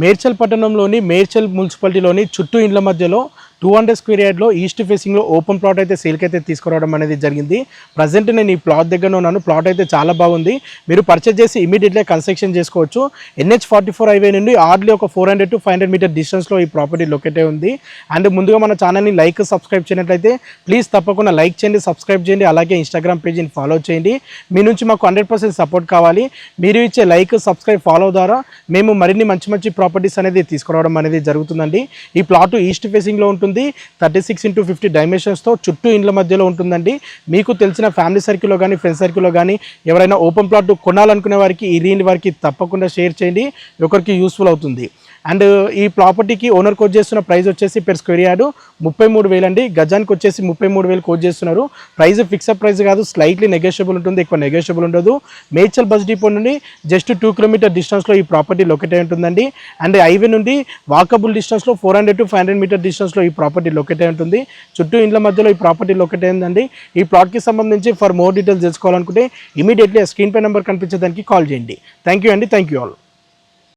మేడ్చల్ పట్టణంలోని మేడ్చల్ మున్సిపాలిటీలోని చుట్టూ ఇండ్ల మధ్యలో 200 స్క్వేర్ యార్డ్లో ఈస్ట్ ఫేసింగ్లో ఓపెన్ ప్లాట్ అయితే సేల్కి అయితే తీసుకురావడం అనేది జరిగింది. ప్రజెంట్ నేను ఈ ప్లాట్ దగ్గర ఉన్నాను. ప్లాట్ అయితే చాలా బాగుంది. మీరు పర్చేజ్ చేసి ఇమీడియట్గా కన్స్ట్రక్షన్ చేసుకోవచ్చు. NH44 హైవే నుండి హార్డ్లీ ఒక 400 to 500 మీటర్ డిస్టెన్స్లో ఈ ప్రాపర్టీ లొకేట్ అయి ఉంది. అండ్ ముందుగా మన ఛానల్ని లైక్ సబ్స్క్రైబ్ చేయనట్లయితే ప్లీజ్ తప్పకుండా లైక్ చేయండి, సబ్స్క్రైబ్ చేయండి. అలాగే ఇన్స్టాగ్రామ్ పేజీని ఫాలో చేయండి. మీ నుంచి మాకు 100% సపోర్ట్ కావాలి. మీరు ఇచ్చే లైక్ సబ్స్క్రైబ్ ఫాలో ద్వారా మేము మరిన్ని మంచి ప్రాపర్టీస్ అనేది తీసుకురావడం అనేది జరుగుతుందండి. ఈ ప్లాట్ ఈస్ట్ ఫేసింగ్లో ఉంటుంది. 36x50 డైమెన్షన్స్తో చుట్టూ ఇండ్ల మధ్యలో ఉంటుందండి. మీకు తెలిసిన ఫ్యామిలీ సర్కిల్లో కానీ ఫ్రెండ్స్ సర్కిల్లో కానీ ఎవరైనా ఓపెన్ ప్లాట్ కొనాలనుకునే వారికి ఈ రీల్ వారికి తప్పకుండా షేర్ చేయండి. ఒకరికి యూస్ఫుల్ అవుతుంది. అండ్ ఈ ప్రాపర్టీకి ఓనర్ కోట్ చేస్తున్న ప్రైస్ వచ్చేసి పెర్ స్క్వేర్ యార్డ్ 33,000 అండి. గజానికి వచ్చేసి 33,000 కోట్ చేస్తున్నారు. ప్రైస్ ఫిక్స్డ్ ప్రైస్ కాదు, స్లైట్లీ నెగోషియబుల్ ఉంటుంది, ఎక్కువ నెగోషియబుల్ ఉండదు. మేడ్చల్ బస్ డిపో నుండి జస్ట్ 2 కిలోమీటర్ డిస్టెన్స్లో ఈ ప్రాపర్టీ లొకేట్ అయి ఉంటుందండి. అండ్ హైవే నుండి వాకబుల్ డిస్టెన్స్లో 400 to 500 మీటర్ డిస్టెన్స్లో ఈ ప్రాపర్టీ లొకేట్ అయి ఉంటుంది. చుట్టూ ఇండ్ల మధ్యలో ఈ ప్రాపర్టీ లొకేట్ అయిందండి. ఈ ప్లాట్కి సంబంధించి ఫర్ మోర్ డీటెయిల్స్ తెలుసుకోవాలనుకుంటే ఇమీడియట్లీ స్క్రీన్ పై నెంబర్ కనిపించేదానికి కాల్ చేయండి. థ్యాంక్ యూ అండి. Thank you all.